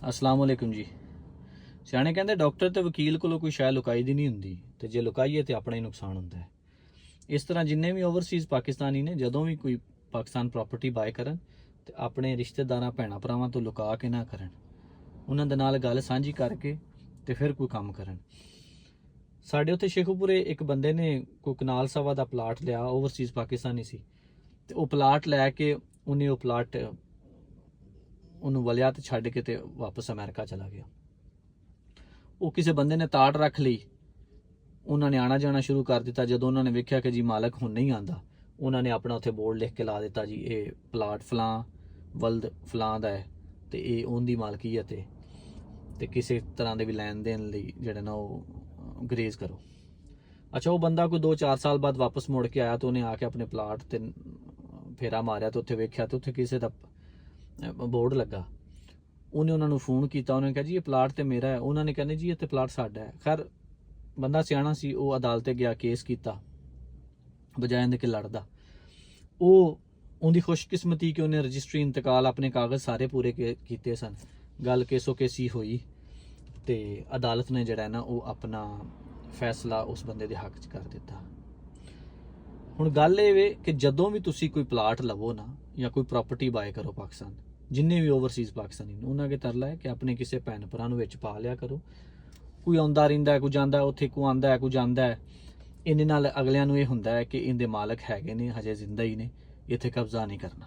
अस्सलाम वालेकुम जी। ਸਿਆਣੇ ਕਹਿੰਦੇ ਡਾਕਟਰ ਤੇ ਵਕੀਲ ਕੋਲੋਂ ਕੋਈ ਸ਼ੈ ਲੁਕਾਈ ਦੀ ਨਹੀਂ ਹੁੰਦੀ ਤੇ ਜੇ ਲੁਕਾਈਏ ਤੇ ਆਪਣਾ ਹੀ ਨੁਕਸਾਨ ਹੁੰਦਾ ਹੈ। ਇਸ ਤਰ੍ਹਾਂ ਜਿੰਨੇ ਵੀ ਓਵਰਸੀਜ਼ ਪਾਕਿਸਤਾਨੀ ਨੇ ਜਦੋਂ ਵੀ ਕੋਈ ਪਾਕਿਸਤਾਨ ਪ੍ਰਾਪਰਟੀ ਬਾਏ ਕਰਨ ਤੇ ਆਪਣੇ ਰਿਸ਼ਤੇਦਾਰਾਂ ਭੈਣਾਂ ਭਰਾਵਾਂ ਤੋਂ ਲੁਕਾ ਕੇ ਨਾ ਕਰਨ, ਉਹਨਾਂ ਦੇ ਨਾਲ ਗੱਲ ਸਾਂਝੀ ਕਰਕੇ ਤੇ ਫਿਰ ਕੋਈ ਕੰਮ ਕਰਨ। ਸਾਡੇ ਉੱਥੇ ਸ਼ੇਖੂਪੁਰੇ ਇੱਕ ਬੰਦੇ ਨੇ ਕੋਈ ਕਨਾਲ ਸਵਾ ਦਾ ਪਲਾਟ ਲਿਆ, ਓਵਰਸੀਜ਼ ਪਾਕਿਸਤਾਨੀ ਸੀ, ਤੇ ਉਹ ਪਲਾਟ ਲੈ ਕੇ ਉਹਨੇ ਉਹ ਪਲਾਟ ਉਹਨੂੰ ਵਲਿਆ ਤੇ ਛੱਡ ਕੇ ਤੇ ਵਾਪਸ ਅਮਰੀਕਾ ਚਲਾ ਗਿਆ। ਉਹ ਕਿਸੇ ਬੰਦੇ ਨੇ ਤਾੜ ਰੱਖ ਲਈ, ਉਹਨਾਂ ਨੇ ਆਣਾ ਜਾਣਾ ਸ਼ੁਰੂ ਕਰ ਦਿੱਤਾ। ਜਦੋਂ ਉਹਨਾਂ ਨੇ ਵੇਖਿਆ ਕਿ ਜੀ ਮਾਲਕ ਹੁਣ ਨਹੀਂ ਆਂਦਾ, ਉਹਨਾਂ ਨੇ ਆਪਣਾ ਉੱਥੇ ਬੋਰਡ ਲਿਖ ਕੇ ਲਾ ਦਿੱਤਾ, ਜੀ ਇਹ ਪਲਾਟ ਫਲਾਂ ਵਲਦ ਫਲਾਂ ਦਾ ਹੈ ਤੇ ਇਹ ਉਹਦੀ ਮਾਲਕੀਅਤ ਹੈ ਤੇ ਕਿਸੇ ਤਰ੍ਹਾਂ ਦੇ ਵੀ ਲੈਣ ਦੇਣ ਲਈ ਜਿਹੜਾ ਨਾ ਉਹ ਗਰੇਜ਼ ਕਰੋ। ਅੱਛਾ, ਉਹ ਬੰਦਾ ਕੋਈ 2-4 ਸਾਲ ਬਾਅਦ ਵਾਪਸ ਮੁੜ ਕੇ ਆਇਆ ਤੇ ਉਹਨੇ ਆ ਕੇ ਆਪਣੇ ਪਲਾਟ ਤੇ ਫੇਰਾ ਮਾਰਿਆ ਤੇ ਉੱਥੇ ਵੇਖਿਆ ਤੇ ਉੱਥੇ ਕਿਸੇ ਦਾ ਬੋਰਡ ਲੱਗਾ। ਉਹਨੇ ਉਹਨਾਂ ਨੂੰ ਫੋਨ ਕੀਤਾ, ਉਹਨੇ ਕਿਹਾ ਜੀ ਇਹ ਪਲਾਟ ਤੇ ਮੇਰਾ ਹੈ। ਉਹਨਾਂ ਨੇ ਕਹਿੰਦੇ ਜੀ ਇਹ ਤੇ ਪਲਾਟ ਸਾਡਾ ਹੈ। ਖੈਰ ਬੰਦਾ ਸਿਆਣਾ ਸੀ, ਉਹ ਅਦਾਲਤੇ ਗਿਆ, ਕੇਸ ਕੀਤਾ ਬਜਾਏ ਦੇ ਕਿ ਲੜਦਾ। ਉਹਦੀ ਖੁਸ਼ਕਿਸਮਤੀ ਕਿ ਉਹਨੇ ਰਜਿਸਟਰੀ ਇੰਤਕਾਲ ਆਪਣੇ ਕਾਗਜ਼ ਸਾਰੇ ਪੂਰੇ ਕੀਤੇ ਸਨ। ਗੱਲ ਕੇਸੋ ਕੇਸੀ ਹੋਈ ਤੇ ਅਦਾਲਤ ਨੇ ਜਿਹੜਾ ਨਾ ਉਹ ਆਪਣਾ ਫੈਸਲਾ ਉਸ ਬੰਦੇ ਦੇ ਹੱਕ 'ਚ ਕਰ ਦਿੱਤਾ। ਹੁਣ ਗੱਲ ਇਹ ਵੇ ਕਿ ਜਦੋਂ ਵੀ ਤੁਸੀਂ ਕੋਈ ਪਲਾਟ ਲਵੋ ਨਾ ਜਾਂ ਕੋਈ ਪ੍ਰਾਪਰਟੀ ਬਾਏ ਕਰੋ ਪਾਕਿਸਤਾਨ, ਜਿੰਨੇ ਵੀ ਓਵਰਸੀਜ਼ ਪਾਕਿਸਤਾਨੀ ਨੇ ਉਹਨਾਂ ਅੱਗੇ ਤਰਲਾ ਹੈ ਕਿ ਆਪਣੇ ਕਿਸੇ ਭੈਣ ਭਰਾ ਨੂੰ ਵਿੱਚ ਪਾ ਲਿਆ ਕਰੋ। ਕੋਈ ਆਉਂਦਾ ਰਹਿੰਦਾ, ਕੋਈ ਜਾਂਦਾ, ਉੱਥੇ ਕੋਈ ਆਉਂਦਾ ਕੋਈ ਜਾਂਦਾ ਹੈ। ਇਹਦੇ ਨਾਲ ਅਗਲਿਆਂ ਨੂੰ ਇਹ ਹੁੰਦਾ ਹੈ ਕਿ ਇਹਦੇ ਮਾਲਕ ਹੈਗੇ ਨੇ, ਹਜੇ ਜ਼ਿੰਦਾ ਹੀ ਨੇ, ਇੱਥੇ ਕਬਜ਼ਾ ਨਹੀਂ ਕਰਨਾ।